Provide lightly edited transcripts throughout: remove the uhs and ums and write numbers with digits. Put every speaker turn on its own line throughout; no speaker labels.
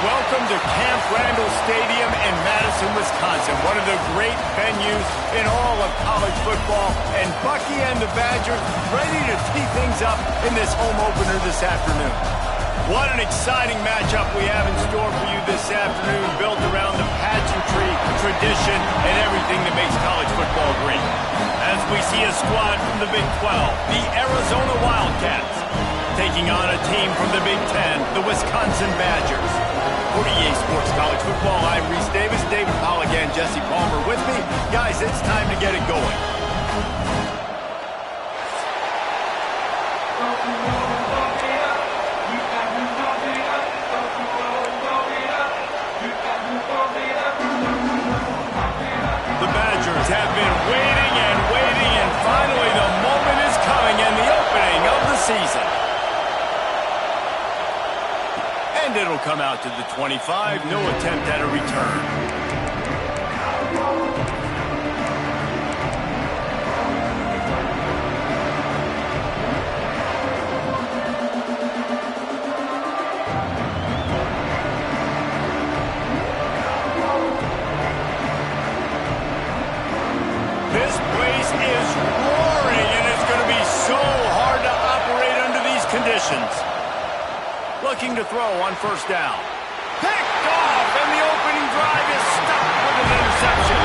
Welcome to Camp Randall Stadium in Madison, Wisconsin, one of the great venues in all of college football. And Bucky and the Badgers ready to tee things up in this home opener this afternoon. What an exciting matchup we have in store for you this afternoon, built around the pageantry, tradition, and everything that makes college football great. As we see a squad from the Big 12, the Arizona Wildcats, taking on a team from the Big 10, the Wisconsin Badgers. For EA Sports College Football, I'm Reese Davis, David Polligan, Jesse Palmer with me. Guys, it's time to get it going. The Badgers have been waiting and waiting, and finally the moment is coming, and season. And it'll come out to the 25. No attempt at a return. This place is roaring, and it's going to be so hard to operate under these conditions. Looking to throw on first down. Picked off, and the opening drive is stopped with an interception.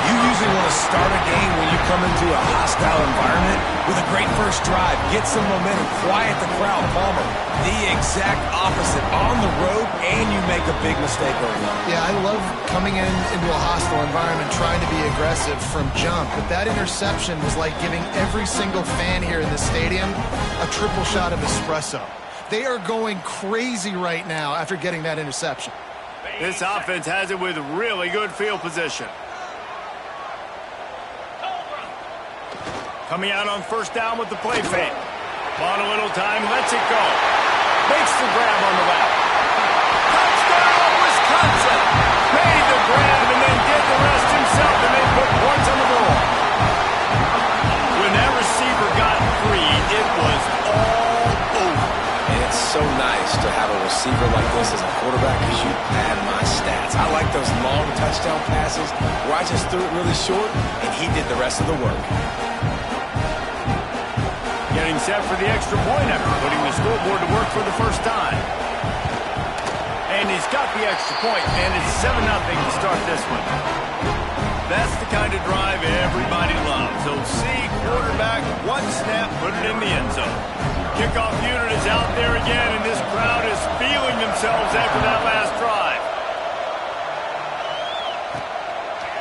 You usually want to start a game when you come into a hostile environment with a great first drive. Get some momentum, quiet the crowd. Palmer, the exact opposite. On the road, and you make a big mistake early.
Yeah, I love coming into a hostile environment, trying to be aggressive from jump. But that interception was like giving every single fan here in the stadium a triple shot of espresso. They are going crazy right now after getting that interception.
This offense has it with really good field position. Coming out on first down with the play fake. On a little time, lets it go. Makes the grab on the left. Touchdown, Wisconsin! Made the grab and then did the rest himself, and they put points on the board. When that receiver got free, it was all over.
And it's so nice to have a receiver like this as a quarterback because you pad my stats. I like those long touchdown passes where I just threw it really short, and he did the rest of the work.
Getting set for the extra point after putting the scoreboard to work for the first time. And he's got the extra point, and it's 7-0 to start this one. That's the kind of drive everybody loves. So see quarterback, one snap, put it in the end zone. Kickoff unit is out there again, and this crowd is feeling themselves after that last drive.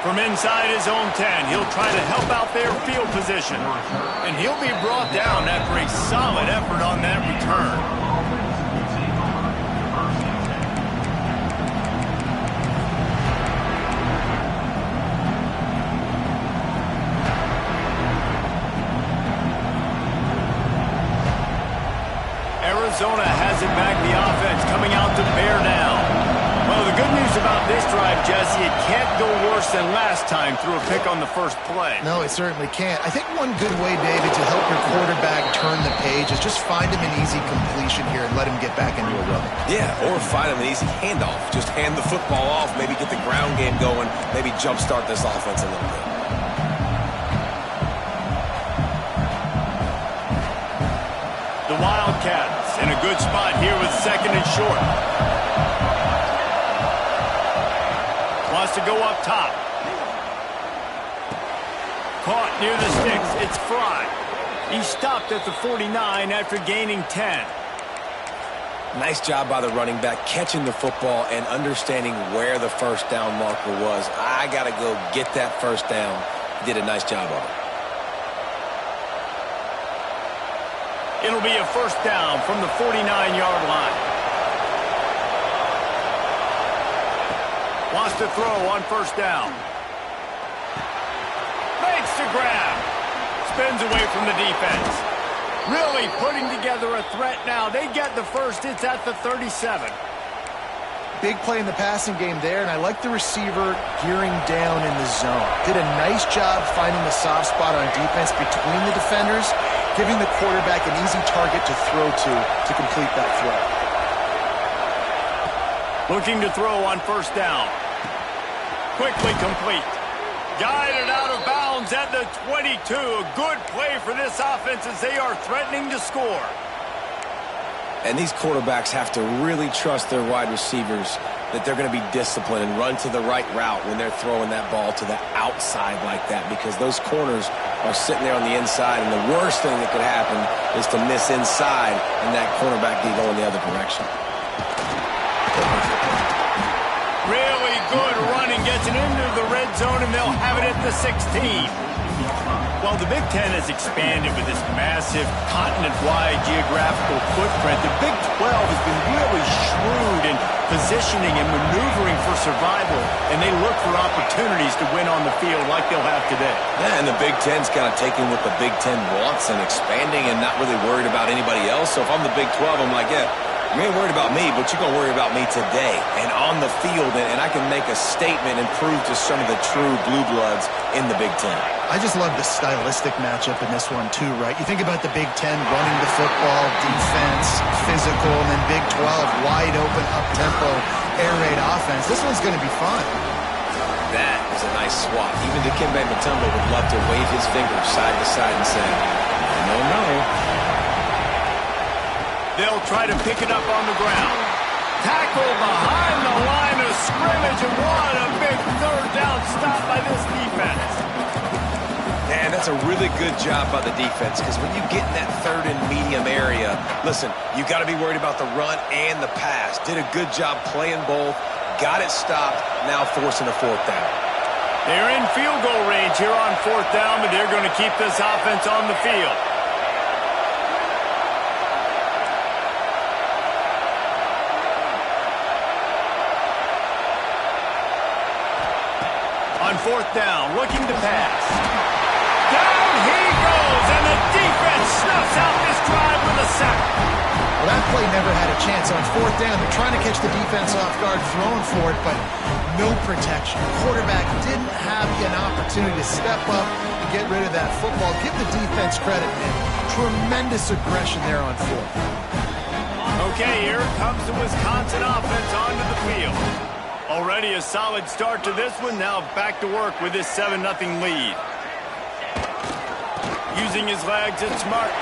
From inside his own 10, he'll try to help out their field position. And he'll be brought down after a solid effort on that return. Arizona has it back, the offense coming out to bear down. Well, the good news about this drive, Jesse, it can't go worse than last time through a pick on the first play.
No, it certainly can't. I think one good way, David, to help your quarterback turn the page is just find him an easy completion here and let him get back into a rhythm.
Yeah, or find him an easy handoff. Just hand the football off, maybe get the ground game going, maybe jumpstart this offense a little bit.
The Wildcats in a good spot here with second and short. Wants to go up top. Caught near the sticks. It's Fry. He stopped at the 49 after gaining 10.
Nice job by the running back, catching the football and understanding where the first down marker was. I got to go get that first down. He did a nice job of it.
It'll be a first down from the 49-yard line. Wants to throw on first down. Makes the grab. Spins away from the defense. Really putting together a threat now. They get the first. It's at the 37.
Big play in the passing game there, and I like the receiver gearing down in the zone. Did a nice job finding the soft spot on defense between the defenders, giving the quarterback an easy target to throw to complete that throw.
Looking to throw on first down. Quickly complete. Guided out of bounds at the 22. A good play for this offense as they are threatening to score.
And these quarterbacks have to really trust their wide receivers that they're going to be disciplined and run to the right route when they're throwing that ball to the outside like that, because those corners are sitting there on the inside, and the worst thing that could happen is to miss inside and that cornerback be going the other direction.
Really good running, gets it into the red zone, and they'll have it at the 16. Well, the Big Ten has expanded with this massive continent-wide geographical footprint. The Big 12 has been really shrewd in positioning and maneuvering for survival, and they look for opportunities to win on the field like they'll have today.
Yeah, and the Big Ten's kind of taking what the Big Ten wants and expanding and not really worried about anybody else. So if I'm the Big 12, I'm like, yeah, you ain't worried about me, but you're going to worry about me today and on the field, and I can make a statement and prove to some of the true blue bloods in the Big Ten.
I just love the stylistic matchup in this one, too, right? You think about the Big Ten running the football, defense, physical, and then Big 12, wide open, up-tempo, air raid offense. This one's going to be fun.
That was a nice swat. Even Cfb25 would love to wave his fingers side to side and say, no, no.
They'll try to pick it up on the ground. Tackle behind the line of scrimmage, and what a big third down stop by this defense.
Man, that's a really good job by the defense, because when you get in that third and medium area, listen, you got to be worried about the run and the pass. Did a good job playing both, got it stopped, now forcing a fourth down.
They're in field goal range here on fourth down, but they're going to keep this offense on the field. On fourth down, looking to pass. Down he goes, and the defense snuffs out this drive with a sack.
Well, that play never had a chance. On fourth down, they're trying to catch the defense off guard, throwing for it, but no protection. Quarterback didn't have an opportunity to step up and get rid of that football. Give the defense credit, man. Tremendous aggression there on fourth.
Okay, here comes the Wisconsin offense onto the field. Already a solid start to this one. Now back to work with this 7-0 lead. Using his legs, it's Martin.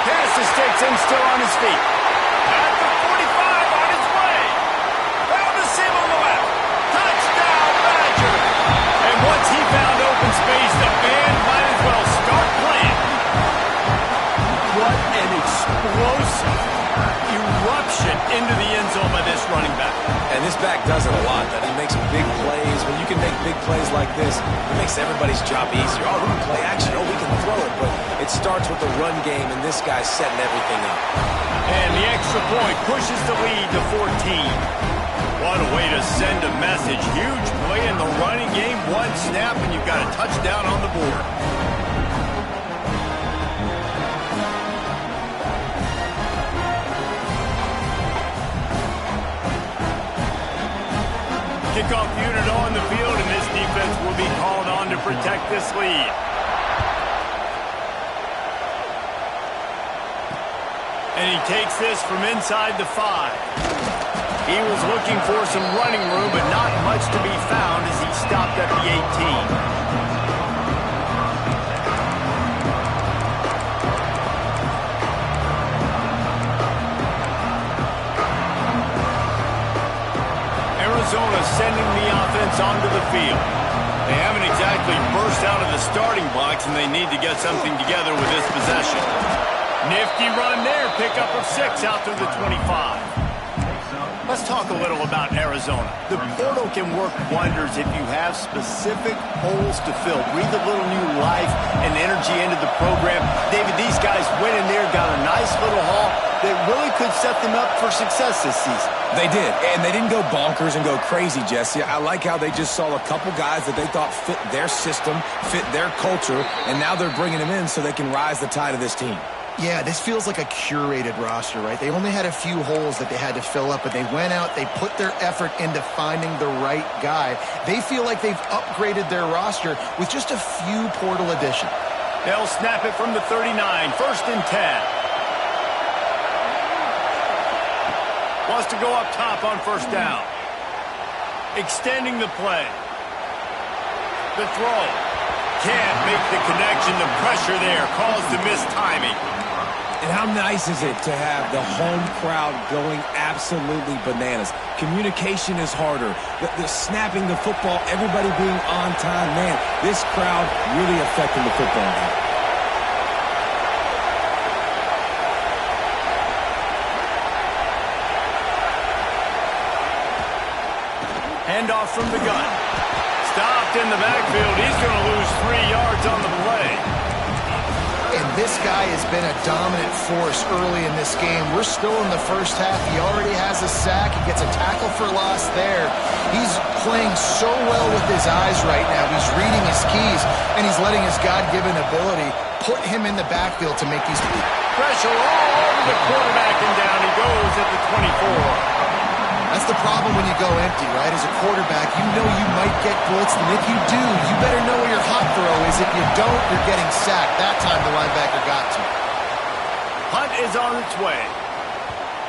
Passes takes him still on his feet. At the 45 on his way. Found the seam on the left. Touchdown, Badgers. And once he found open space, the band might as well start playing. What an explosive eruption into the end zone by this running back.
And this back does it a lot. That he makes big plays. When you can make big plays like this, it makes everybody's job easier. Oh, we can play action. Oh, we can throw it. But it starts with the run game, and this guy's setting everything up.
And the extra point pushes the lead to 14. What a way to send a message. Huge play in the running game. One snap, and you've got a touchdown on the board. Kickoff unit on the field, and this defense will be called on to protect this lead. And he takes this from inside the 5. He was looking for some running room, but not much to be found as he stopped at the 18. Arizona sending the offense onto the field. They haven't exactly burst out of the starting blocks, and they need to get something together with this possession. Nifty run there, pickup of 6 out through the 25. Let's talk a little about Arizona. The portal can work wonders if you have specific holes to fill. Breathe a little new life and energy into the program. David, these guys went in there, got a nice little haul that really could set them up for success this season.
They did, and they didn't go bonkers and go crazy, Jesse. I like how they just saw a couple guys that they thought fit their system, fit their culture, and now they're bringing them in so they can rise the tide of this team.
Yeah, this feels like a curated roster, right? They only had a few holes that they had to fill up, but they went out, they put their effort into finding the right guy. They feel like they've upgraded their roster with just a few portal additions.
They'll snap it from the 39, 1st and 10. Wants to go up top on 1st down. Extending the play. The throw. Can't make the connection. The pressure there caused the missed timing.
And how nice is it to have the home crowd going absolutely bananas? Communication is harder. The snapping the football, everybody being on time. Man, this crowd really affecting the football game.
Handoff from the gun. Stopped in the backfield. He's going to lose 3 yards on the play.
this guy has been a dominant force early in this game. We're still in the first half. He already has a sack. He gets a tackle for loss there. He's playing so well with his eyes right now. He's reading his keys, and he's letting his God-given ability put him in the backfield to make these
pressure all over the quarterback, and down he goes at the 24.
That's the problem when you go empty, right? As a quarterback, you know you might get blitzed, and if you do, you better know where your hot throw is. If you don't, you're getting sacked. That time the linebacker got to.
Hunt is on its way.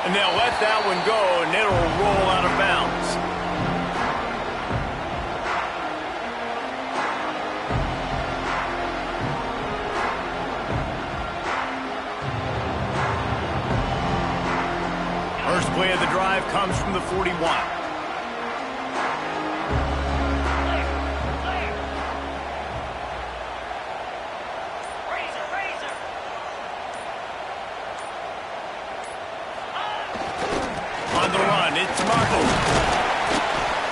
And they'll let that one go, and it'll roll out of bounds. First play of the drive comes from the 41. On the run, it's Martin.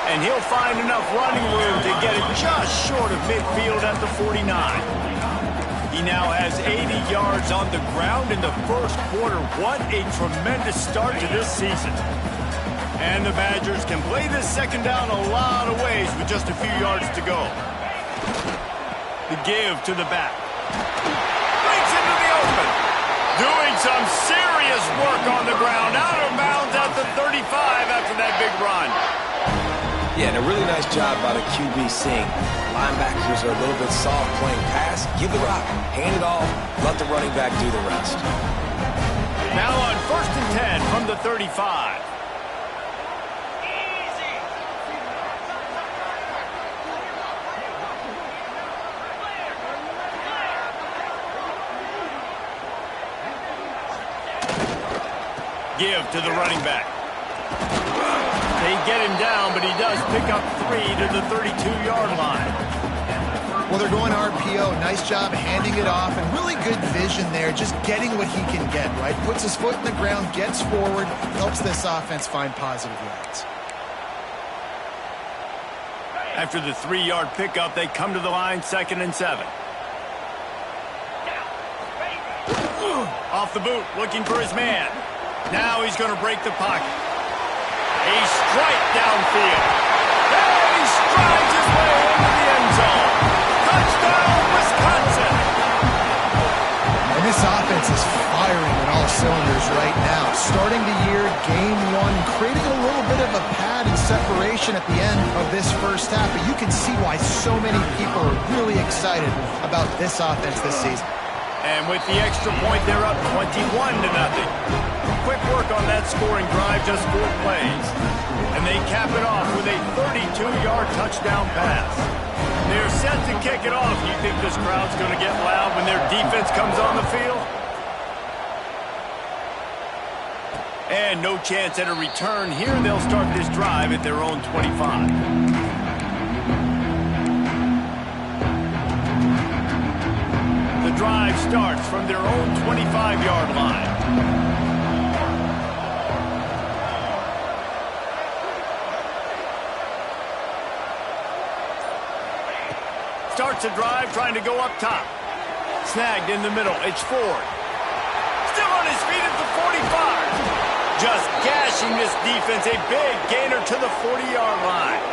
And he'll find enough running room to get it just short of midfield at the 49. He now has 80 yards on the ground in the first quarter. What a tremendous start to this season. And the Badgers can play this second down a lot of ways with just a few yards to go. The give to the back. Breaks into the open. Doing some serious work on the ground. Out of bounds at the 35 after that big run.
Yeah, and a really nice job by the QB seeing linebackers are a little bit soft playing pass. Give the rock, hand it off, let the running back do the rest.
Now on 1st and 10 from the 35. Give to the running back. They get him down, but he does pick up 3 to the 32-yard line.
Well, they're going RPO. Nice job handing it off, and really good vision there, just getting what he can get, right? Puts his foot in the ground, gets forward, helps this offense find positive yards.
After the 3-yard pickup, they come to the line, 2nd and 7. Off the boot, looking for his man. Now he's going to break the pocket. A strike downfield. And he strides his way into the end zone. Touchdown, Wisconsin.
And this offense is firing on all cylinders right now. Starting the year, game 1, creating a little bit of a pad and separation at the end of this first half. But you can see why so many people are really excited about this offense this season.
And with the extra point, they're up 21-0. Quick work on that scoring drive, just 4 plays. And they cap it off with a 32-yard touchdown pass. They're set to kick it off. You think this crowd's going to get loud when their defense comes on the field? And no chance at a return here. They'll start this drive at their own 25. The drive starts from their own 25-yard line. Starts a drive trying to go up top. Snagged in the middle. It's Ford. Still on his feet at the 45. Just gashing this defense. A big gainer to the 40-yard line.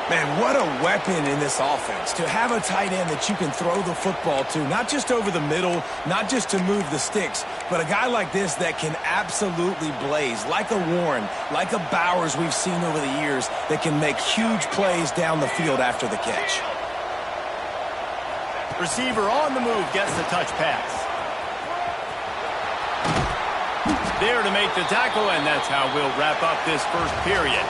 Man, what a weapon in this offense. To have a tight end that you can throw the football to, not just over the middle, not just to move the sticks, but a guy like this that can absolutely blaze, like a Warren, like a Bowers we've seen over the years, that can make huge plays down the field after the catch.
Receiver on the move gets the touch pass. There to make the tackle, and that's how we'll wrap up this first period.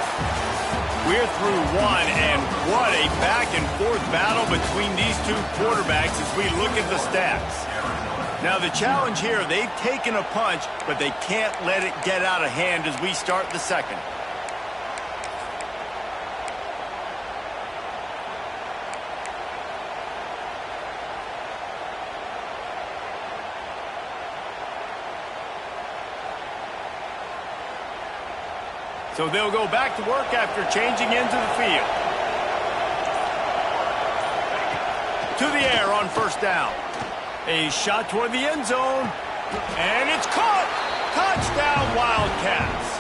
We're through 1, and what a back-and-forth battle between these two quarterbacks as we look at the stats. Now, the challenge here, they've taken a punch, but they can't let it get out of hand as we start the second. So they'll go back to work after changing into the field. To the air on 1st down. A shot toward the end zone. And it's caught. Touchdown, Wildcats.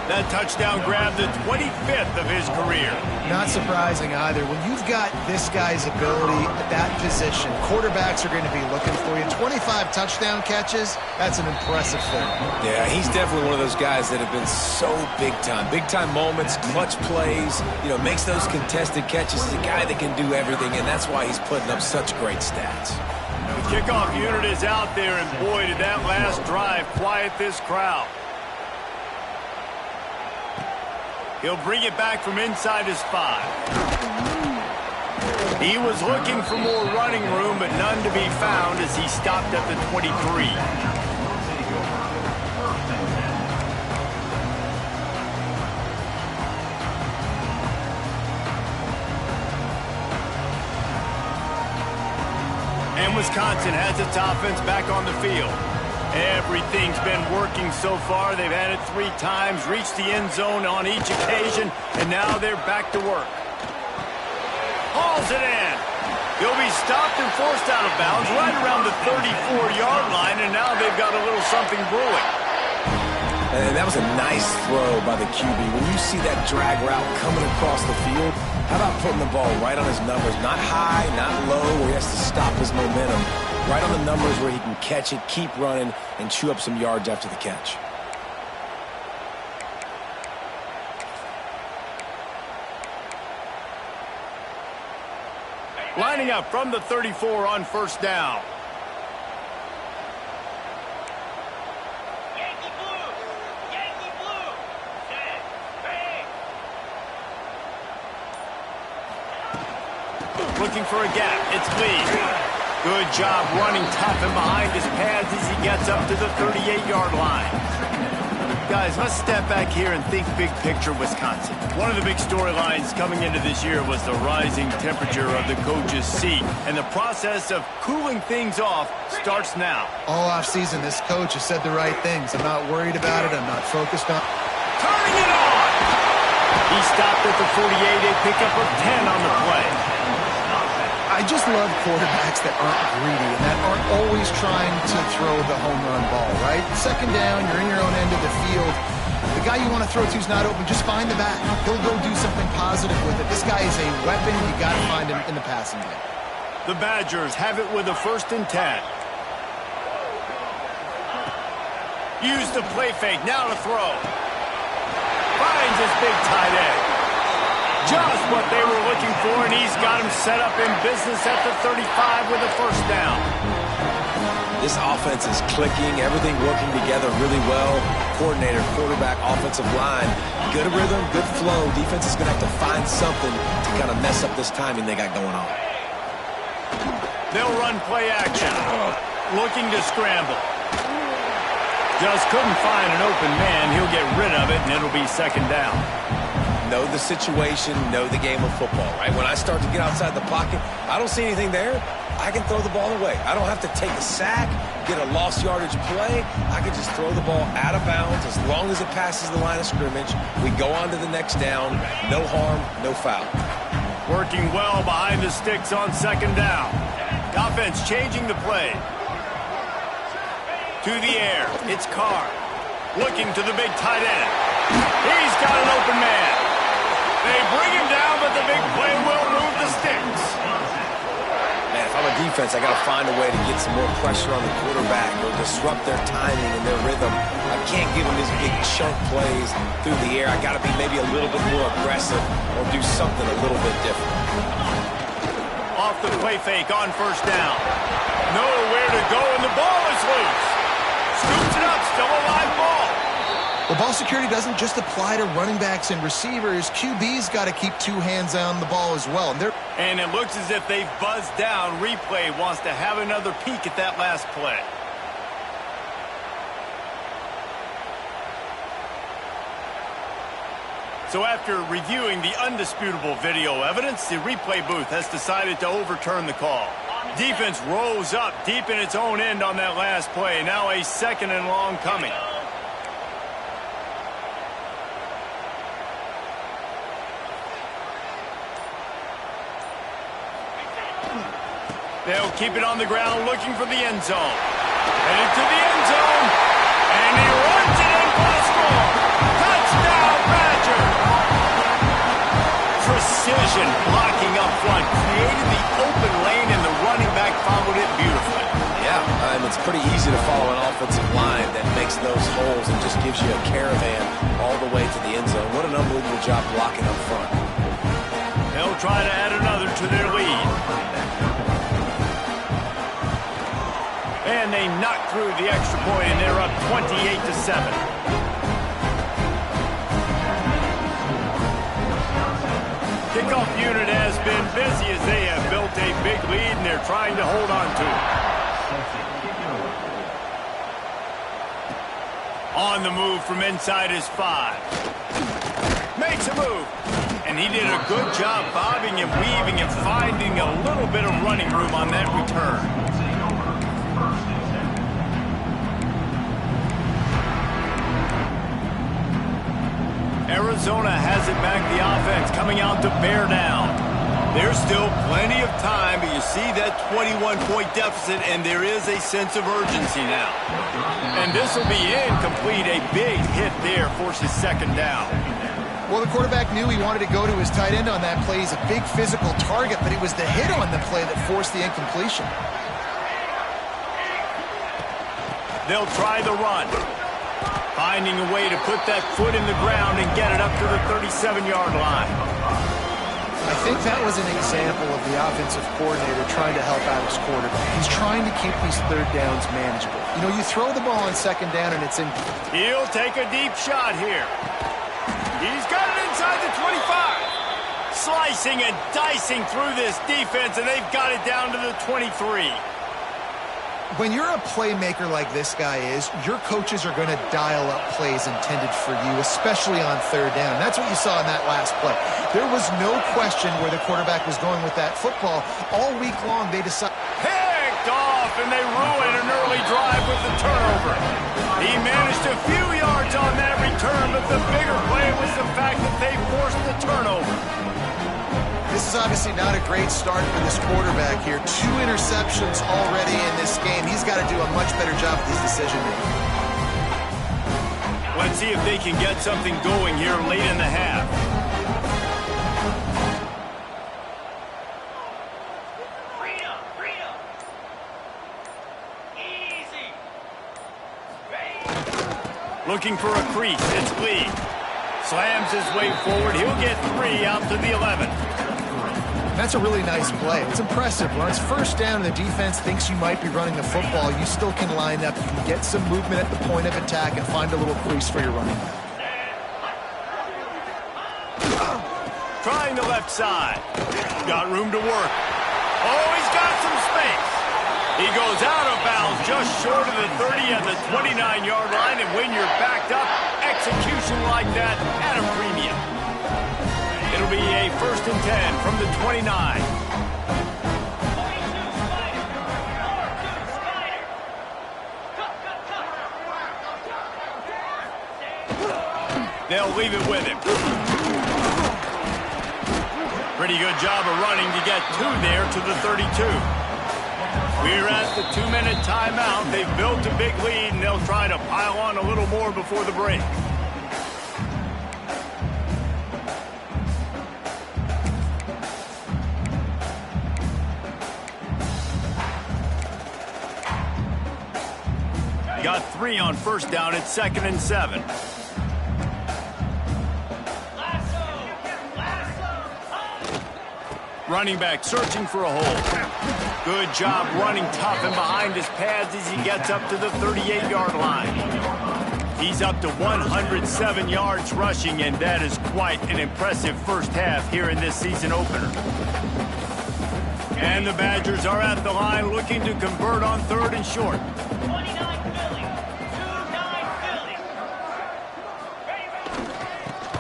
That touchdown grabbed the 25th of his career.
Not surprising either. When you've got this guy's ability at that position, quarterbacks are going to be looking for you. 25 touchdown catches, that's an impressive thing.
Yeah, he's definitely one of those guys that have been so big time. Big time moments, clutch plays, makes those contested catches. He's a guy that can do everything, and that's why he's putting up such great stats.
The kickoff unit is out there, and boy, did that last drive quiet this crowd. He'll bring it back from inside his 5. He was looking for more running room, but none to be found as he stopped at the 23. And Wisconsin has its offense back on the field. Everything's been working so far. They've had it 3 times, reached the end zone on each occasion, and now they're back to work. Hauls it in. He'll be stopped and forced out of bounds right around the 34-yard line, and now they've got a little something brewing.
And that was a nice throw by the QB. When you see that drag route coming across the field, how about putting the ball right on his numbers? Not high, not low, where he has to stop his momentum. Right on the numbers where he can catch it, keep running, and chew up some yards after the catch.
Lining up from the 34 on first down.
Yankee blue! Yankee blue! Set, bang!
Looking for a gap. It's Lee. Good job running tough and behind his pads as he gets up to the 38-yard line. Guys, let's step back here and think big picture Wisconsin. One of the big storylines coming into this year was the rising temperature of the coach's seat, and the process of cooling things off starts now.
All offseason, this coach has said the right things. I'm not worried about it. I'm not focused on...
Turning it on! He stopped at the 48, a pickup of 10 on the play.
I just love quarterbacks that aren't greedy and that aren't always trying to throw the home run ball, right? Second down, you're in your own end of the field. The guy you want to throw to is not open. Just find the back. He'll go do something positive with it. This guy is a weapon. You got to find him in the passing game.
The Badgers have it with a 1st and 10. Use the play fake. Now to throw. Finds his big tight end. Just what they were looking for, and he's got him set up in business at the 35 with a 1st down.
This offense is clicking, everything working together really well. Coordinator, quarterback, offensive line, good rhythm, good flow. Defense is going to have to find something to kind of mess up this timing they got going on.
They'll run play action, looking to scramble. Just couldn't find an open man. He'll get rid of it, and it'll be 2nd down.
Know the situation, know the game of football, right? When I start to get outside the pocket, I don't see anything there, I can throw the ball away. I don't have to take a sack, get a lost yardage play. I can just throw the ball out of bounds as long as it passes the line of scrimmage. We go on to the next down. No harm, no foul.
Working well behind the sticks on 2nd down. Offense changing the play. To the air, it's Carr. Looking to the big tight end. He's got an open man. They bring him down, but the big play will move the sticks.
Man, if I'm a defense, I got to find a way to get some more pressure on the quarterback or disrupt their timing and their rhythm. I can't give them these big chunk plays through the air. I got to be maybe a little bit more aggressive or do something a little bit different.
Off the play fake on 1st down. Nowhere to go, and the ball is loose. Scoops it up, still a live ball.
The ball security doesn't just apply to running backs and receivers. QB's got to keep 2 hands on the ball as well.
And it looks as if they've buzzed down. Replay wants to have another peek at that last play. So after reviewing the undisputable video evidence, the replay booth has decided to overturn the call. Defense rose up deep in its own end on that last play. Now a 2nd and long coming. They'll keep it on the ground, looking for the end zone. Headed to the end zone, and he runs it in for the score. Touchdown, Badger! Precision blocking up front, created the open lane, and the running back followed it beautifully.
Yeah, and it's pretty easy to follow an offensive line that makes those holes and just gives you a caravan all the way to the end zone. What an unbelievable job blocking up front.
They'll try to add another to their lead. And they knock through the extra point, and they're up 28-7. Kickoff unit has been busy as they have built a big lead, and they're trying to hold on to it. On the move from inside his 5. Makes a move. And he did a good job bobbing and weaving and finding a little bit of running room on that return. Arizona has it back, the offense coming out to bear down. There's still plenty of time, but you see that 21-point deficit, and there is a sense of urgency now. And this will be incomplete. A big hit there forces second down.
Well, the quarterback knew he wanted to go to his tight end on that play. He's a big physical target, but it was the hit on the play that forced the incompletion.
They'll try the run. Finding a way to put that foot in the ground and get it up to the 37-yard line.
I think that was an example of the offensive coordinator trying to help out his quarterback. He's trying to keep these third downs manageable. You know, you throw the ball on second down and it's in.
He'll take a deep shot here. He's got it inside the 25. Slicing and dicing through this defense, and they've got it down to the 23.
When you're a playmaker like this guy is, your coaches are going to dial up plays intended for you, especially on third down. That's what you saw in that last play. There was no question where the quarterback was going with that football. All week long, they decided.
Picked off, and they ruined an early drive with the turnover. He managed a few yards on that return, but the bigger play was the fact that they forced the turnover.
This is obviously not a great start for this quarterback here. 2 interceptions already in this game. He's got to do a much better job with his decision-making.
Let's see if they can get something going here late in the half.
Freedom. Easy.
Looking for a crease. It's Lee. Slams his way forward. He'll get 3 out to the 11.
That's a really nice play. It's impressive. When it's first down and the defense thinks you might be running the football, you still can line up. You can get some movement at the point of attack and find a little crease for your running back.
Trying the left side. Got room to work. Oh, he's got some space. He goes out of bounds just short of the 30 at the 29-yard line, and when you're backed up, execution like that at a premium. It'll be a 1st and 10 from the 29. They'll leave it with him. Pretty good job of running to get 2 there to the 32. We're at the 2-minute timeout. They've built a big lead, and they'll try to pile on a little more before the break. Got 3 on first down. It's 2nd and 7. Running back searching for a hole. Good job running tough and behind his pads as he gets up to the 38-yard line. He's up to 107 yards rushing, and that is quite an impressive first half here in this season opener. And the Badgers are at the line looking to convert on 3rd and short.
29 Philly. 2-9 Philly.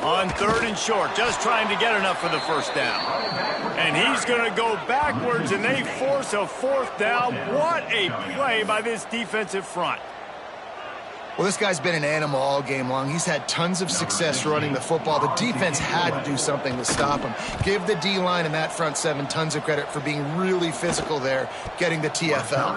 On 3rd and short, just trying to get enough for the first down. And he's going to go backwards, and they force a 4th down. What a play by this defensive front.
Well, this guy's been an animal all game long. He's had tons of success running the football. The defense had to do something to stop him. Give the D-line and that front seven tons of credit for being really physical there, getting the TFL.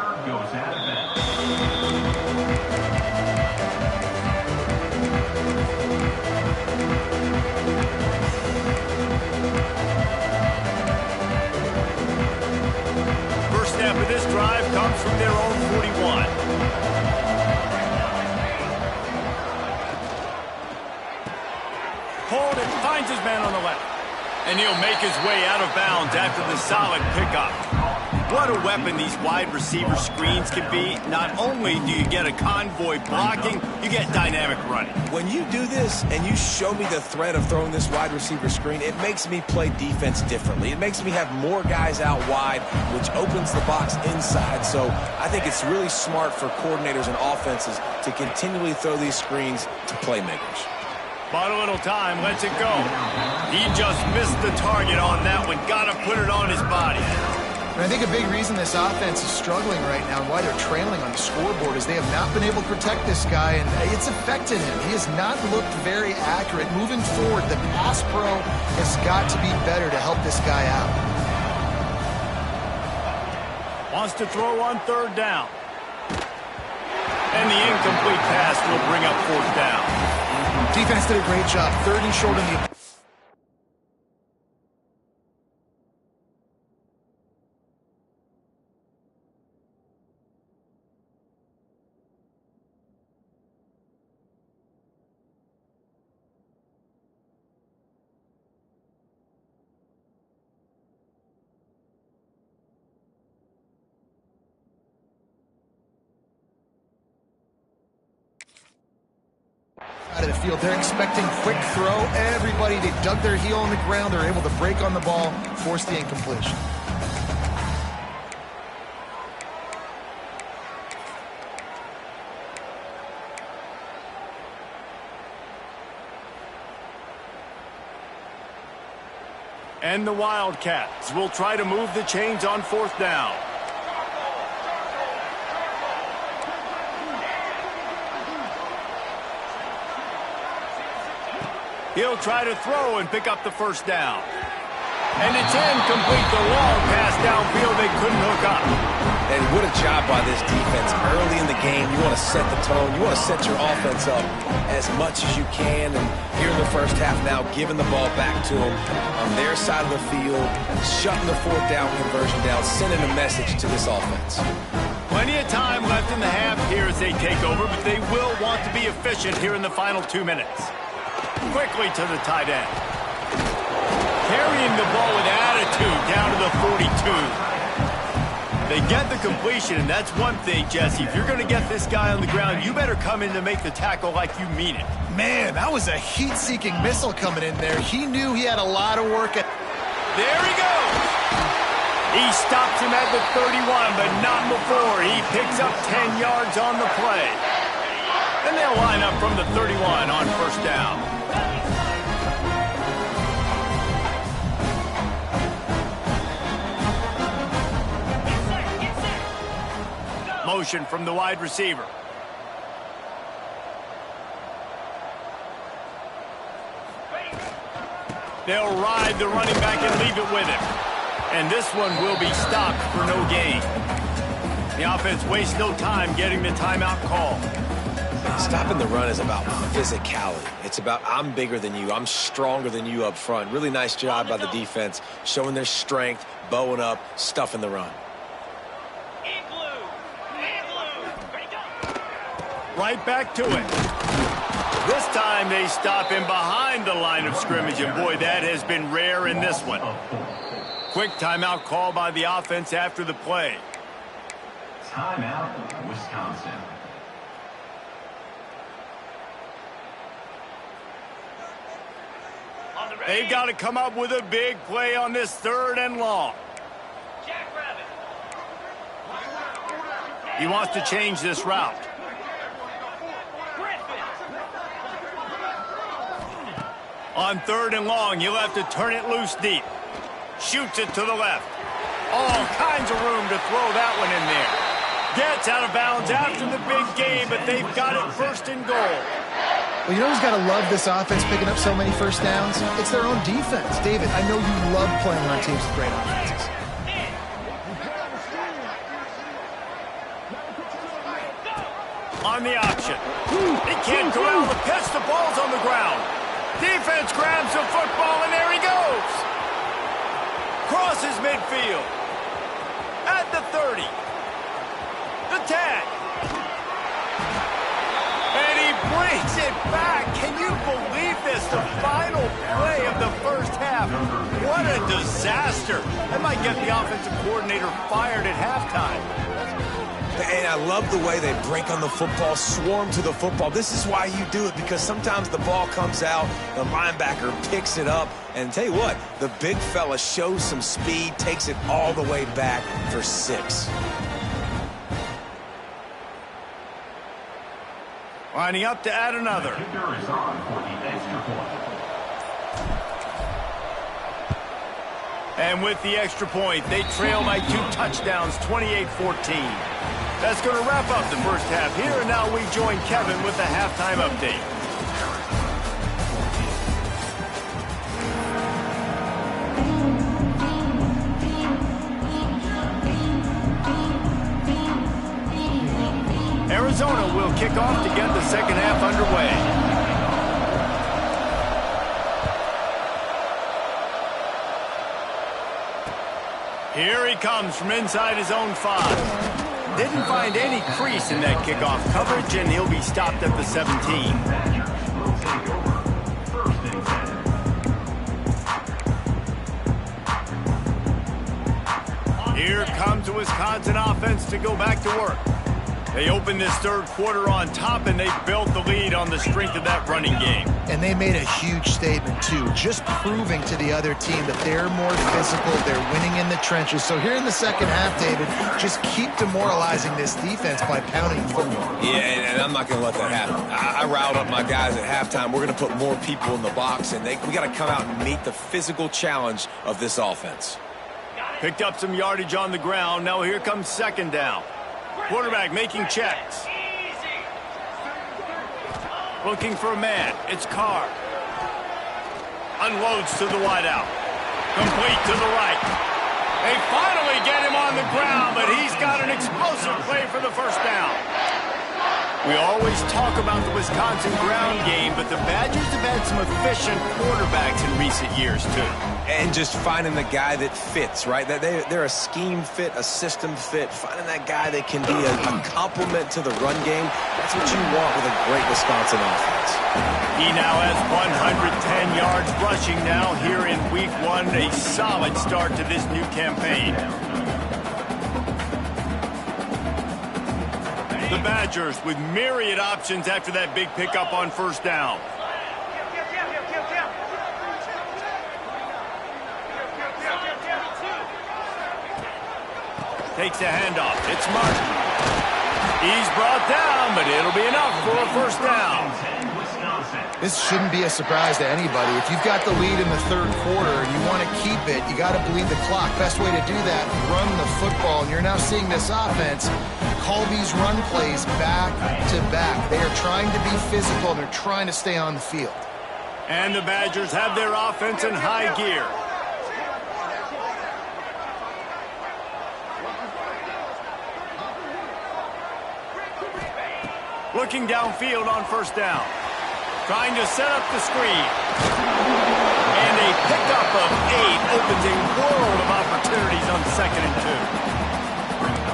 First snap of this drive comes from their own 41. Hold and finds his man on the left. And he'll make his way out of bounds after the solid pickup. What a weapon these wide receiver screens can be. Not only do you get a convoy blocking, you get dynamic running.
When you do this and you show me the threat of throwing this wide receiver screen, it makes me play defense differently. It makes me have more guys out wide, which opens the box inside. So I think it's really smart for coordinators and offenses to continually throw these screens to playmakers.
Bought a little time, lets it go. He just missed the target on that one. Got to put it on his body.
And I think a big reason this offense is struggling right now and why they're trailing on the scoreboard is they have not been able to protect this guy, and it's affected him. He has not looked very accurate. Moving forward, the pass pro has got to be better to help this guy out.
Wants to throw on third down. And the incomplete pass will bring up fourth down.
Defense did a great job. Third and short on the... out of the field. They're expecting quick throw. Everybody, they dug their heel on the ground. They're able to break on the ball, force the incompletion.
And the Wildcats will try to move the chains on fourth down. He'll try to throw and pick up the first down. And it's incomplete. The long pass downfield they couldn't hook up.
And what a job by this defense. Early in the game, you want to set the tone. You want to set your offense up as much as you can. And here in the first half now, giving the ball back to them on their side of the field, shutting the fourth down conversion down, sending a message to this offense.
Plenty of time left in the half here as they take over, but they will want to be efficient here in the final 2 minutes. Quickly to the tight end. Carrying the ball with attitude down to the 42. They get the completion, and that's one thing, Jesse. If you're going to get this guy on the ground, you better come in to make the tackle like you mean it.
Man, that was a heat-seeking missile coming in there. He knew he had a lot of work.
There he goes. He stops him at the 31, but not before. He picks up 10 yards on the play. And they'll line up from the 31 on first down. Motion from the wide receiver. They'll ride the running back and leave it with him. And this one will be stopped for no gain. The offense wastes no time getting the timeout call.
Stopping the run is about physicality. It's about I'm bigger than you. I'm stronger than you up front. Really nice job by the defense, showing their strength, bowing up, stuffing the run.
Right back to it. This time they stop him behind the line of scrimmage, and boy, that has been rare in this one. Quick timeout call by the offense after the play.
Timeout, Wisconsin.
They've got to come up with a big play on this third and long. He wants to change this route. On third and long, he'll have to turn it loose deep. Shoots it to the left. All kinds of room to throw that one in there. Gets out of bounds after the big game, but they've got it first and goal.
Well, you know who's got to love this offense picking up so many first downs? It's their own defense. David, I know you love playing on teams with great offenses.
On the option. He can't corral the pitch. The ball's on the ground. Defense grabs the football, and there he goes. Crosses midfield. At the 30. The tag. And he brings it back. Can you believe this? The final play of the first half. What a disaster. That might get the offensive coordinator fired at halftime.
And I love the way they break on the football, swarm to the football. This is why you do it, because sometimes the ball comes out, the linebacker picks it up, and tell you what, the big fella shows some speed, takes it all the way back for 6.
Lining up to add another.
The kicker is on for the extra point.
And with the extra point, they trail by 2 touchdowns, 28-14. That's going to wrap up the first half here, and now we join Kevin with the halftime update. Arizona will kick off to get the second half underway. Here he comes from inside his own 5. Didn't find any crease in that kickoff coverage, and he'll be stopped at the 17. Here comes the Wisconsin offense to go back to work. They opened this third quarter on top, and they built the lead on the strength of that running game.
And they made a huge statement, too, just proving to the other team that they're more physical, they're winning in the trenches. So here in the second half, David, just keep demoralizing this defense by pounding the football.
Yeah, and I'm not going to let that happen. I riled up my guys at halftime. We're going to put more people in the box, and we got to come out and meet the physical challenge of this offense.
Picked up some yardage on the ground. Now here comes second down. Quarterback making checks. Looking for a man. It's Carr. Unloads to the wideout. Complete to the right. They finally get him on the ground, but he's got an explosive play for the first down. We always talk about the Wisconsin ground game, but the Badgers have had some efficient quarterbacks in recent years, too.
And just finding the guy that fits, right? They're a scheme fit, a system fit. Finding that guy that can be a complement to the run game, that's what you want with a great Wisconsin offense.
He now has 110 yards rushing now here in Week 1. A solid start to this new campaign. The Badgers with myriad options after that big pickup on first down. Takes a handoff. It's Martin. He's brought down, but it'll be enough for a first down.
This shouldn't be a surprise to anybody. If you've got the lead in the third quarter and you want to keep it, you got to bleed the clock. Best way to do that, run the football. And you're now seeing this offense call these run plays back to back. They are trying to be physical. They're trying to stay on the field.
And the Badgers have their offense in high gear. Looking downfield on first down. Trying to set up the screen. And a pickup of 8 opens a world of opportunities on 2nd and 2.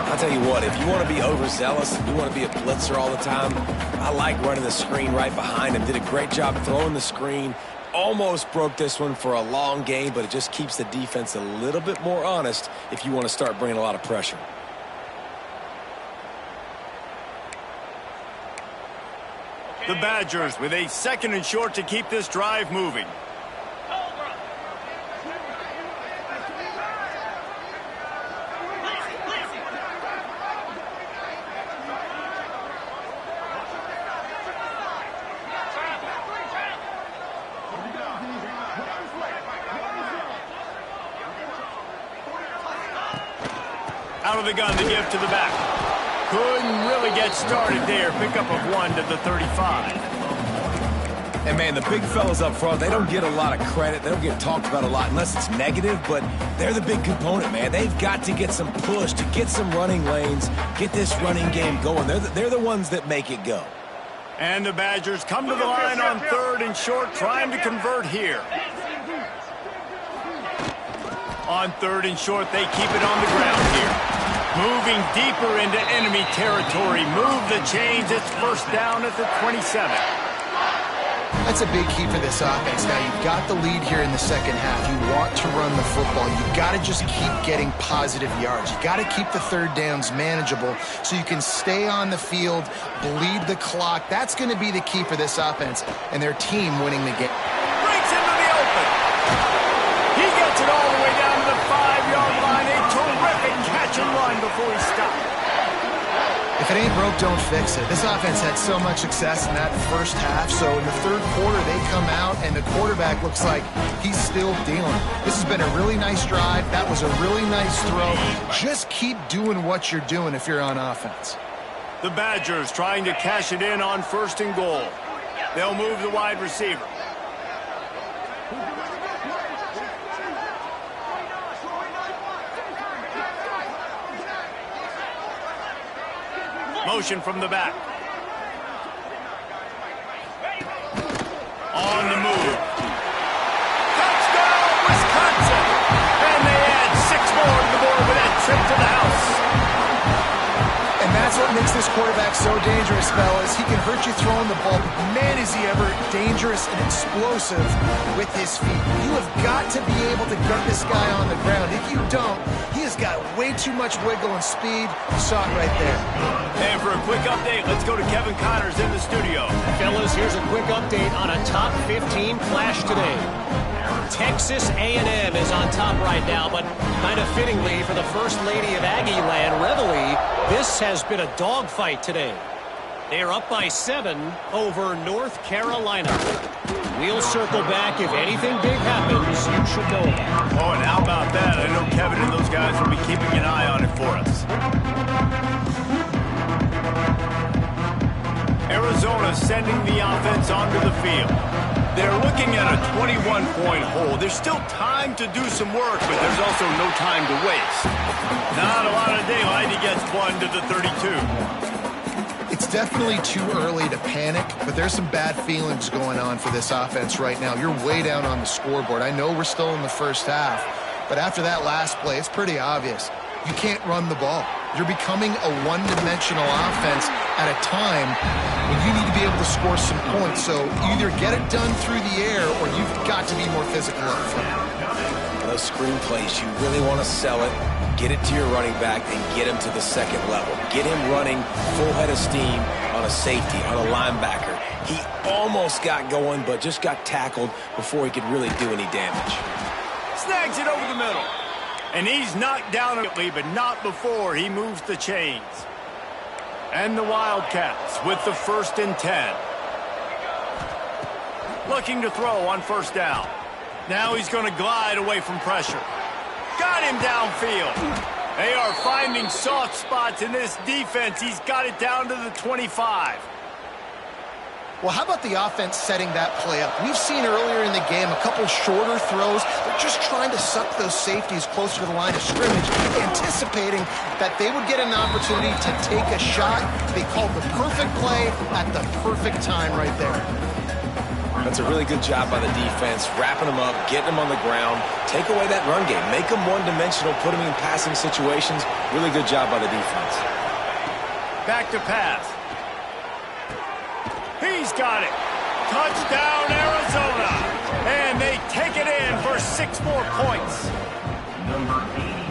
I'll tell you what, if you want to be overzealous, if you want to be a blitzer all the time, I like running the screen right behind him. Did a great job throwing the screen. Almost broke this one for a long game, but it just keeps the defense a little bit more honest if you want to start bringing a lot of pressure.
The Badgers with a 2nd and short to keep this drive moving. Out of the gun to give to the back. Couldn't really get started there. Pickup of 1 to the 35.
And, man, the big fellas up front, they don't get a lot of credit. They don't get talked about a lot unless it's negative, but they're the big component, man. They've got to get some push, to get some running lanes, get this running game going. They're the ones that make it go.
And the Badgers come to the line on 3rd and short, trying to convert here. On 3rd and short, they keep it on the ground here. Moving deeper into enemy territory. Move the chains. It's first down at the 27.
That's a big key for this offense. Now, you've got the lead here in the second half. You want to run the football. You've got to just keep getting positive yards. You've got to keep the third downs manageable so you can stay on the field, bleed the clock. That's going to be the key for this offense and their team winning the game.
Breaks into the open. He gets it all the way down to the 5-yard line. A terrific catch and run before he stopped.
If it ain't broke, don't fix it. This offense had so much success in that first half, so in the third quarter, they come out, and the quarterback looks like he's still dealing. This has been a really nice drive. That was a really nice throw. Just keep doing what you're doing if you're on offense.
The Badgers trying to cash it in on 1st and goal. They'll move the wide receiver. Motion from the back. On the move. Touchdown, Wisconsin! And they add 6 more to the board with that trip to the house.
And that's what makes this quarterback so dangerous, fellas. He can hurt you throwing the ball, but man, is he ever dangerous and explosive with his feet. You have got to be able to gut this guy on the ground. If you don't, he has got way too much wiggle and speed. You saw it right there.
And for a quick update, let's go to Kevin Connors in the studio.
Fellas, here's a quick update on a top 15 flash today. Texas A&M is on top right now, but kind of fittingly for the First Lady of Aggie Land, Reveille, this has been a dogfight today. They are up by 7 over North Carolina. We'll circle back. If anything big happens, you should know about it.
Oh, and how about that? I know Kevin and those guys will be keeping an eye on it for us. Arizona sending the offense onto the field. They're looking at a 21-point hole. There's still time to do some work, but there's also no time to waste. Not a lot of daylight. He gets 1 to the 32.
It's definitely too early to panic, but there's some bad feelings going on for this offense right now. You're way down on the scoreboard. I know we're still in the first half, but after that last play, it's pretty obvious. You can't run the ball. You're becoming a one-dimensional offense at a time when you need to be able to score some points. So either get it done through the air or you've got to be more physical up front.
Those screen plays, you really want to sell it, get it to your running back, and get him to the second level. Get him running full head of steam on a safety, on a linebacker. He almost got going, but just got tackled before he could really do any damage.
Snags it over the middle. And he's knocked down immediately, but not before he moves the chains. And the Wildcats with the 1st and 10. Looking to throw on 1st down. Now he's going to glide away from pressure. Got him downfield. They are finding soft spots in this defense. He's got it down to the 25.
Well, how about the offense setting that play up? We've seen earlier in the game a couple shorter throws. They're just trying to suck those safeties closer to the line of scrimmage, anticipating that they would get an opportunity to take a shot. They called the perfect play at the perfect time right there.
That's a really good job by the defense, wrapping them up, getting them on the ground, take away that run game, make them one-dimensional, put them in passing situations. Really good job by the defense.
Back to pass. He's got it. Touchdown, Arizona. And they take it in for 6 more points.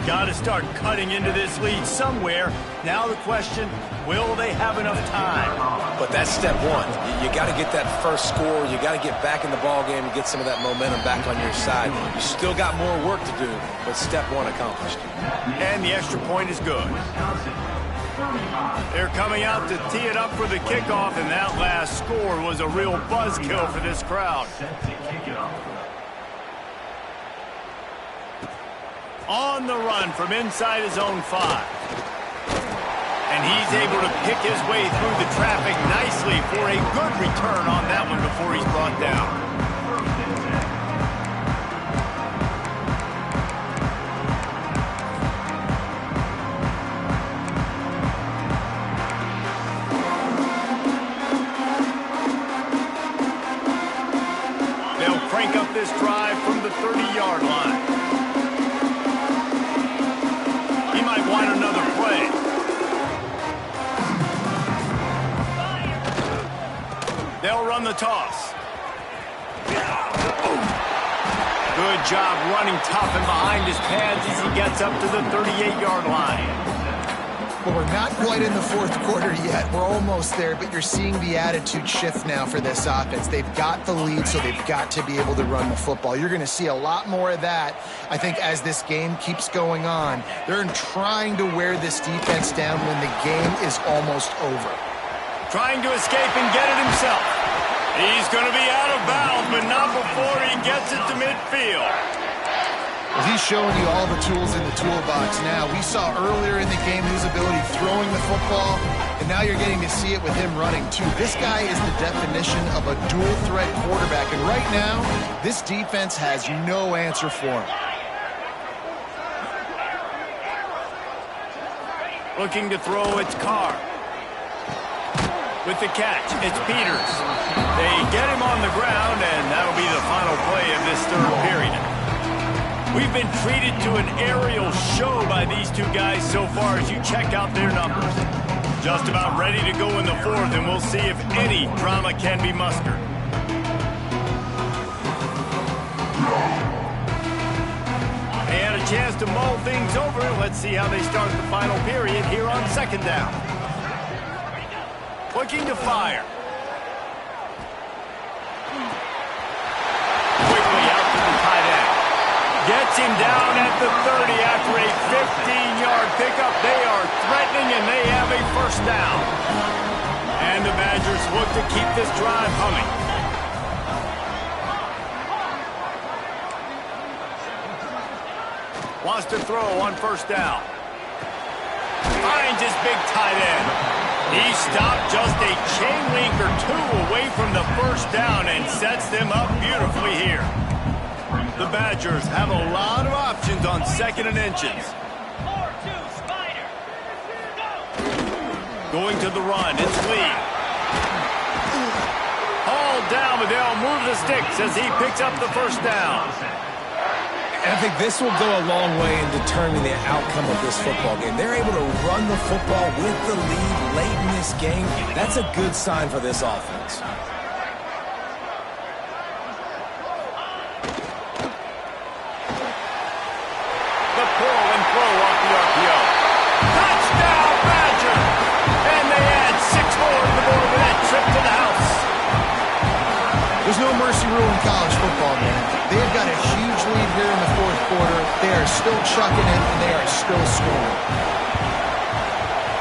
Got to start cutting into this lead somewhere. Now the question, will they have enough time?
But that's step one. You got to get that first score. You got to get back in the ball game and get some of that momentum back on your side. You still got more work to do, but step one accomplished.
And the extra point is good. They're coming out to tee it up for the kickoff, and that last score was a real buzzkill for this crowd. On the run from inside his own 5. And he's able to pick his way through the traffic nicely for a good return on that one before he's brought down. They'll crank up this drive from the 30-yard line. He might want another play. They'll run the toss. Good job running tough and behind his pads as he gets up to the 38-yard line.
Well, we're not quite in the fourth quarter yet. We're almost there, but you're seeing the attitude shift now for this offense. They've got the lead, so they've got to be able to run the football. You're going to see a lot more of that, I think, as this game keeps going on. They're trying to wear this defense down when the game is almost over.
Trying to escape and get it himself. He's going to be out of bounds, but not before he gets it to midfield.
Well, he's showing you all the tools in the toolbox now. We saw earlier in the game his ability throwing the football, and now you're getting to see it with him running, too. This guy is the definition of a dual-threat quarterback, and right now, this defense has no answer for him.
Looking to throw, it's Carr. With the catch, it's Peters. They get him on the ground, and that'll be the final play of this third period. We've been treated to an aerial show by these two guys so far as you check out their numbers. Just about ready to go in the fourth, and we'll see if any drama can be mustered. They had a chance to mull things over. Let's see how they start the final period here on second down. Looking to fire. Quickly out to the tight end. Gets him down at the 30 after a 15-yard pickup. They are threatening, and they have a first down. And the Badgers look to keep this drive humming. Wants to throw on first down. Finds his big tight end. He stopped just a chain link or two away from the first down and sets them up beautifully here. The Badgers have a lot of options on second and inches.
4-2 Spider.
Going to the run, it's Lee. Hauled down, but they'll move the sticks as he picks up the first down.
And I think this will go a long way in determining the outcome of this football game. They're able to run the football with the lead late in this game. That's a good sign for this offense.
The pull and throw off the RPO. Touchdown, Badger! And they add 6 more to the board with that trip to the house.
There's no mercy rule in college football, man. They've got a huge lead here in the fourth quarter. They are still chucking it, and they are still scoring.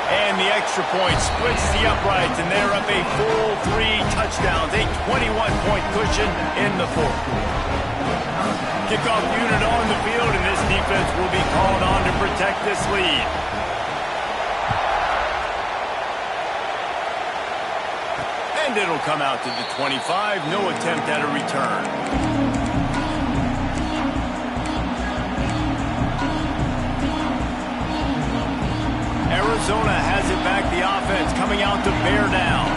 And the extra point splits the uprights, and they're up a full 3 touchdowns, a 21-point cushion in the fourth. Kickoff unit on the field, and this defense will be called on to protect this lead. And it'll come out to the 25. No attempt at a return. Arizona has it back. The offense coming out to bear down.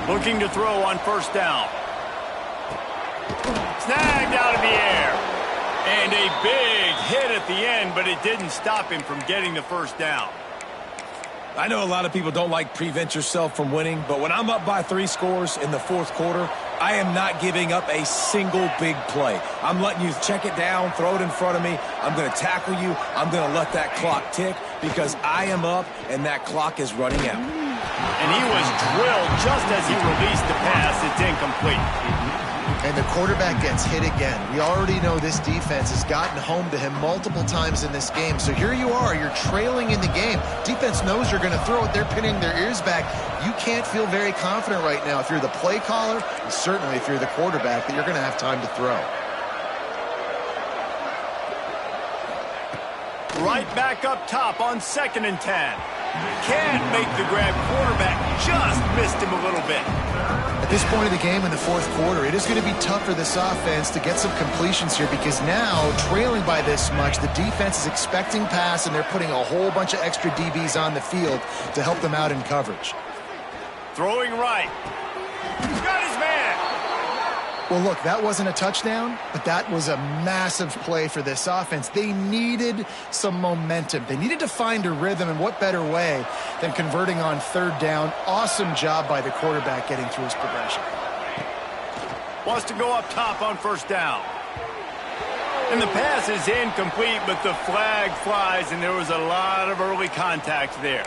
Looking to throw on first down. Snagged out of the air. And a big hit at the end, but it didn't stop him from getting the first down.
I know a lot of people don't like prevent yourself from winning, but when I'm up by 3 scores in the fourth quarter, I am not giving up a single big play. I'm letting you check it down, throw it in front of me. I'm going to tackle you. I'm going to let that clock tick because I am up and that clock is running out.
And he was drilled just as he released the pass. It's incomplete.
And the quarterback gets hit again. We already know this defense has gotten home to him multiple times in this game. So here you are, you're trailing in the game. Defense knows you're going to throw it. They're pinning their ears back. You can't feel very confident right now if you're the play caller, and certainly if you're the quarterback, that you're going to have time to throw.
Right back up top on 2nd and 10. Can't make the grab. Quarterback just missed him a little bit.
At this point of the game in the fourth quarter, it is going to be tough for this offense to get some completions here because now, trailing by this much, the defense is expecting pass and they're putting a whole bunch of extra DBs on the field to help them out in coverage.
Throwing right. He's got his man.
Well, look, that wasn't a touchdown, but that was a massive play for this offense. They needed some momentum. They needed to find a rhythm, and what better way than converting on 3rd down. Awesome job by the quarterback getting through his progression.
Wants to go up top on 1st down. And the pass is incomplete, but the flag flies, and there was a lot of early contact there.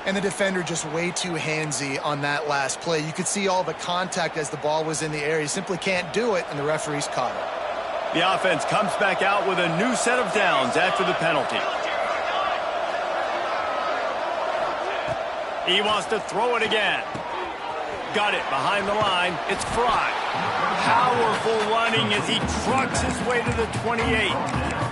And the defender just way too handsy on that last play. You could see all the contact as the ball was in the air. He simply can't do it, and the referees caught it.
The offense comes back out with a new set of downs after the penalty. He wants to throw it again. Got it behind the line. It's Fry. Powerful running as he trucks his way to the 28.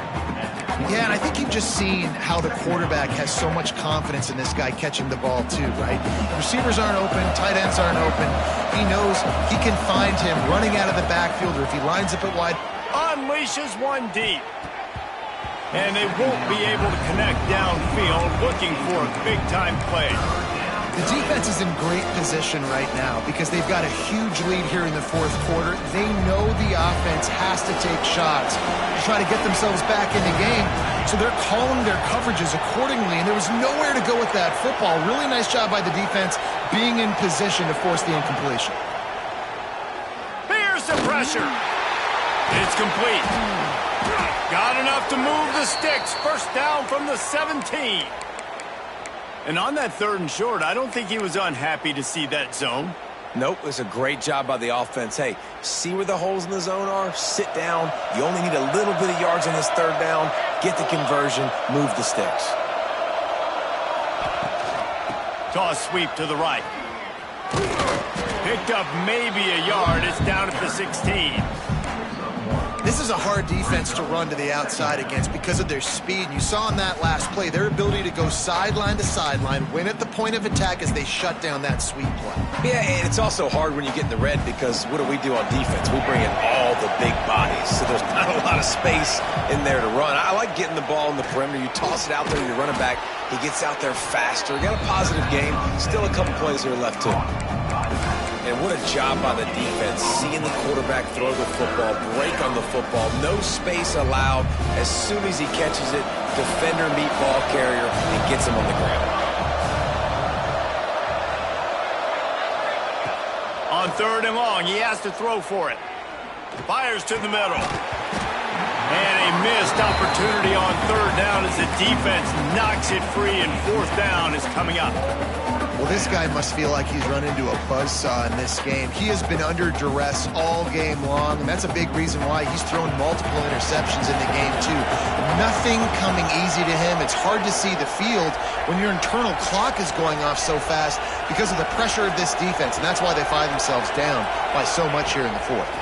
Yeah, and I think you've just seen how the quarterback has so much confidence in this guy catching the ball too, right? Receivers aren't open, tight ends aren't open. He knows he can find him running out of the backfield, or if he lines up it wide.
Unleashes one deep. And they won't be able to connect downfield, looking for a big-time play.
The defense is in great position right now because they've got a huge lead here in the fourth quarter. They know the offense has to take shots to try to get themselves back in the game. So they're calling their coverages accordingly, and there was nowhere to go with that football. Really nice job by the defense being in position to force the incompletion.
Here's the pressure. It's complete. Got enough to move the sticks. 1st down from the 17. And on that 3rd and short, I don't think he was unhappy to see that zone.
Nope, it was a great job by the offense. Hey, see where the holes in the zone are? Sit down. You only need a little bit of yards on this 3rd down. Get the conversion. Move the sticks.
Toss sweep to the right. Picked up maybe a yard. It's down at the 16.
This is a hard defense to run to the outside against because of their speed. You saw in that last play their ability to go sideline to sideline, win at the point of attack as they shut down that sweep play.
Yeah, and it's also hard when you get in the red because what do we do on defense? We bring in all the big bodies, so there's not a lot of space in there to run. I like getting the ball in the perimeter. You toss it out there to your running back. He gets out there faster. Got a positive game. Still a couple plays here left too. And what a job by the defense, seeing the quarterback throw the football, break on the football, no space allowed. As soon as he catches it, defender meet ball carrier and gets him on the ground.
On 3rd and long, he has to throw for it. Fires to the middle. And a missed opportunity on 3rd down as the defense knocks it free, and 4th down is coming up.
Well, this guy must feel like he's run into a buzzsaw in this game. He has been under duress all game long, and that's a big reason why he's thrown multiple interceptions in the game, too. Nothing coming easy to him. It's hard to see the field when your internal clock is going off so fast because of the pressure of this defense, and that's why they find themselves down by so much here in the 4th.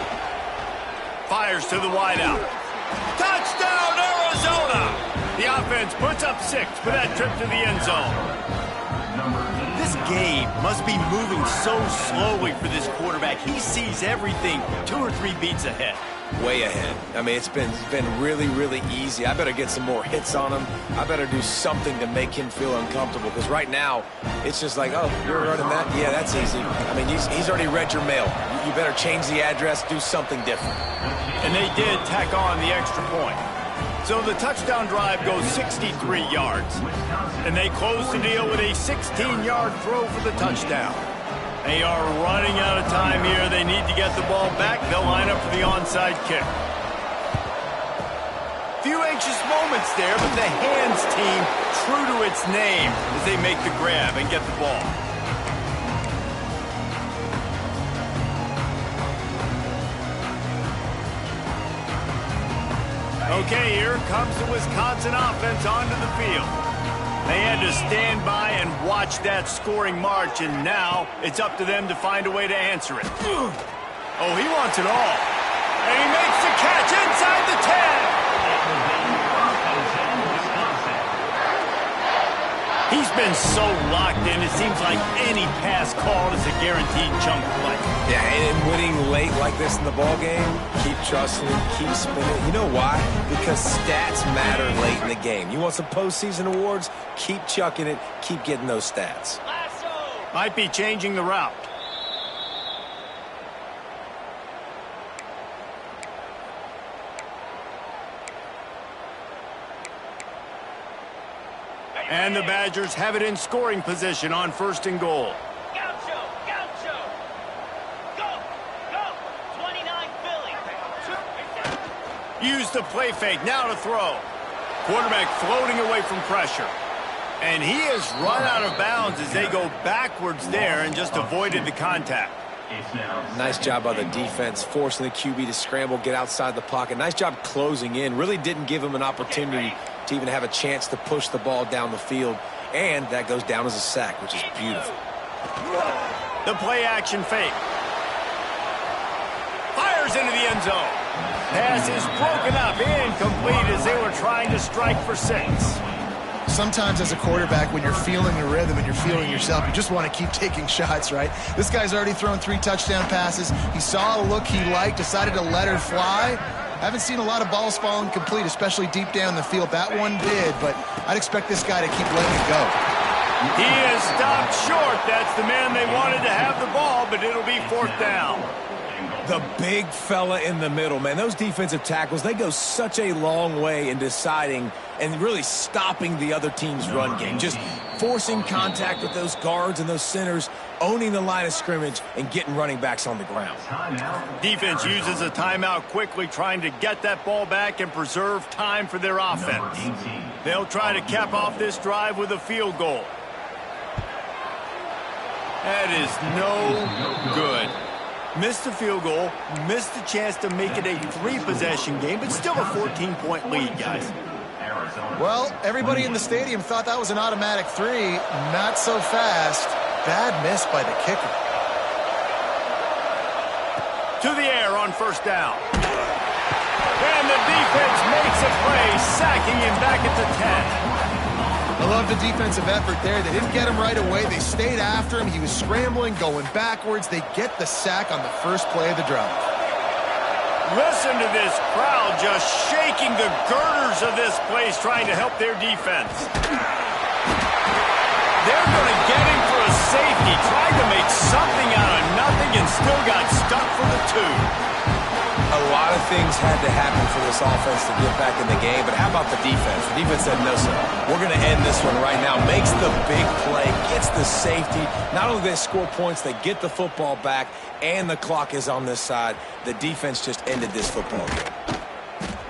Fires to the wideout. Touchdown, Arizona! The offense puts up 6 for that trip to the end zone. This game must be moving so slowly for this quarterback. He sees everything 2 or 3 beats ahead.
Way ahead. I mean, it's been really, really easy. I better get some more hits on him. I better do something to make him feel uncomfortable because right now it's just like, oh, you're running that? Yeah, that's easy. I mean, he's already read your mail. You better change the address, do something different.
And they did tack on the extra point. So the touchdown drive goes 63 yards. And they close the deal with a 16-yard throw for the touchdown. They are running out of time here. They need to get the ball back. They'll line up for the onside kick. Few anxious moments there, but the hands team true to its name as they make the grab and get the ball. Okay, here comes the Wisconsin offense onto the field. They had to stand by and watch that scoring march, and now it's up to them to find a way to answer it. Oh, he wants it all. And he makes the catch inside the 10. He's been so locked in, it seems like any pass called is a guaranteed chunk play.
Yeah, and winning late like this in the ball game, keep trusting it, keep spinning. You know why? Because stats matter late in the game. You want some postseason awards? Keep chucking it, keep getting those stats.
Might be changing the route. And the Badgers have it in scoring position on 1st and goal.
Gaucho, Gaucho. Go, go. 29 Philly.
Use the play fake, now to throw. Quarterback floating away from pressure. And he has run out of bounds as they go backwards there and just avoided the contact.
Nice job by the defense, forcing the QB to scramble, get outside the pocket. Nice job closing in. Really didn't give him an opportunity to even have a chance to push the ball down the field. And that goes down as a sack, which is beautiful.
The play action fake. Fires into the end zone. Pass is broken up, incomplete as they were trying to strike for 6.
Sometimes as a quarterback, when you're feeling the rhythm and you're feeling yourself, you just want to keep taking shots, right? This guy's already thrown 3 touchdown passes. He saw a look he liked, decided to let her fly. I haven't seen a lot of balls falling complete, especially deep down the field. That one did, but I'd expect this guy to keep letting it go.
He is stopped short. That's the man they wanted to have the ball, but it'll be 4th down.
The big fella in the middle, man. Those defensive tackles, they go such a long way in deciding and really stopping the other team's run game. Just forcing contact with those guards and those centers, owning the line of scrimmage, and getting running backs on the ground.
Defense uses a timeout quickly, trying to get that ball back and preserve time for their offense. They'll try to cap off this drive with a field goal. That is no good. Missed the field goal, missed the chance to make it a 3-possession game, but still a 14-point lead, guys.
Well, everybody in the stadium thought that was an automatic 3. Not so fast. Bad miss by the kicker.
To the air on 1st down. And the defense makes a play, sacking him back at the 10.
I love the defensive effort there. They didn't get him right away. They stayed after him. He was scrambling, going backwards. They get the sack on the first play of the drive.
Listen to this crowd just shaking the girders of this place, trying to help their defense. They're going to get him for a safety. Tried to make something out of nothing and still got stuck for the 2.
A lot of things had to happen for this offense to get back in the game, but how about the defense? The defense said, no, sir, we're going to end this one right now. Makes the big play, gets the safety. Not only do they score points, they get the football back, and the clock is on this side. The defense just ended this football game.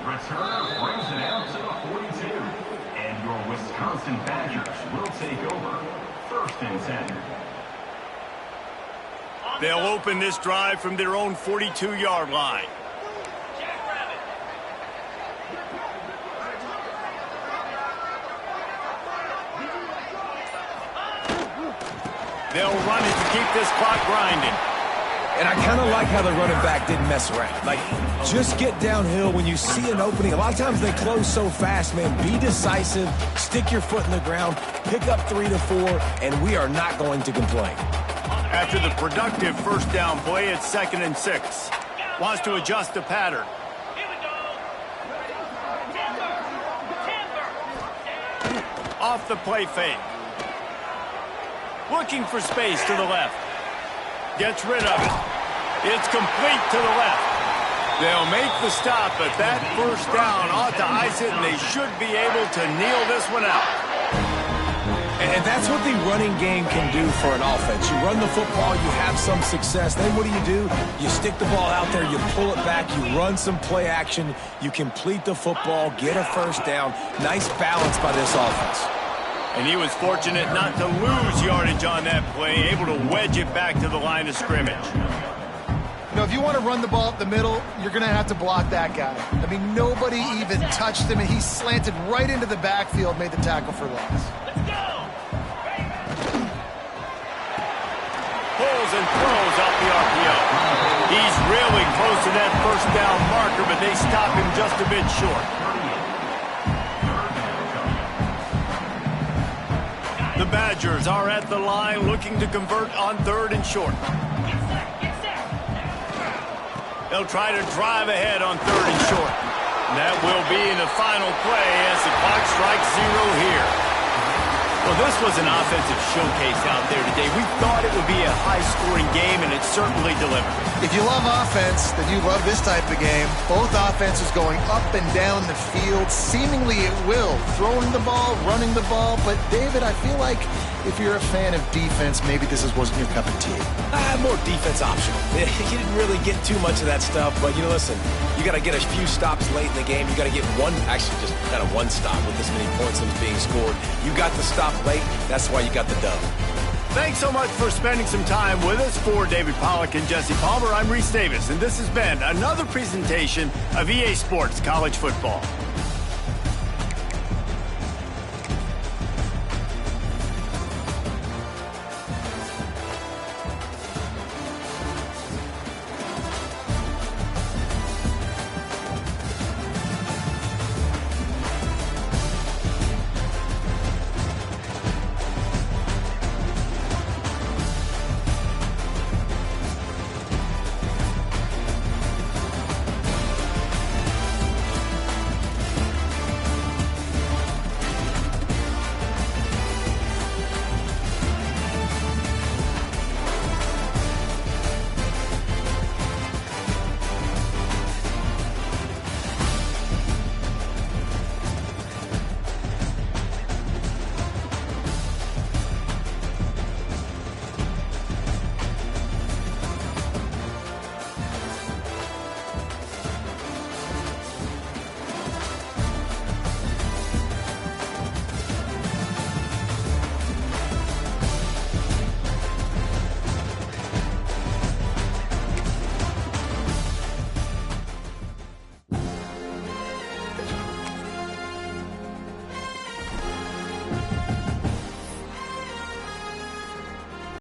Return brings it out to the 42, and your Wisconsin Badgers will take over 1st and 10.
They'll open this drive from their own 42-yard line. They'll run it to keep this clock grinding.
And I kind of like how the running back didn't mess around. Like, just get downhill when you see an opening. A lot of times they close so fast, man. Be decisive, stick your foot in the ground, pick up 3 to 4, and we are not going to complain.
After the productive 1st down play, it's 2nd and 6. Wants to adjust the pattern.
Here we go. Timber.
Off the play fake. Looking for space to the left. Gets rid of it. It's complete to the left. They'll make the stop, but that 1st down ought to ice it, and they should be able to kneel this one out.
And that's what the running game can do for an offense. You run the football, you have some success. Then what do? You stick the ball out there, you pull it back, you run some play action, you complete the football, get a 1st down. Nice balance by this offense.
And he was fortunate not to lose yardage on that play, able to wedge it back to the line of scrimmage.
You know, if you want to run the ball up the middle, you're going to have to block that guy. I mean, nobody even touched him, and he slanted right into the backfield, made the tackle for loss.
Let's go.
Pulls and throws off the RPO. He's really close to that 1st down marker, but they stop him just a bit short. Badgers are at the line looking to convert on 3rd and short. They'll try to drive ahead on 3rd and short. And that will be in the final play as the clock strikes 0 here. Well, this was an offensive showcase out there today. We thought it would be a high-scoring game, and it certainly delivered.
If you love offense, then you love this type of game. Both offenses going up and down the field, seemingly at will. Throwing the ball, running the ball. But, David, I feel like if you're a fan of defense, maybe this wasn't your cup of tea.
More defense optional. You didn't really get too much of that stuff, but, listen, you got to get a few stops late in the game. You got to get just kind of one stop with this many points that was being scored. You got the stop late. That's why you got the dub.
Thanks so much for spending some time with us. For David Pollack and Jesse Palmer, I'm Reese Davis, and this has been another presentation of EA Sports College Football.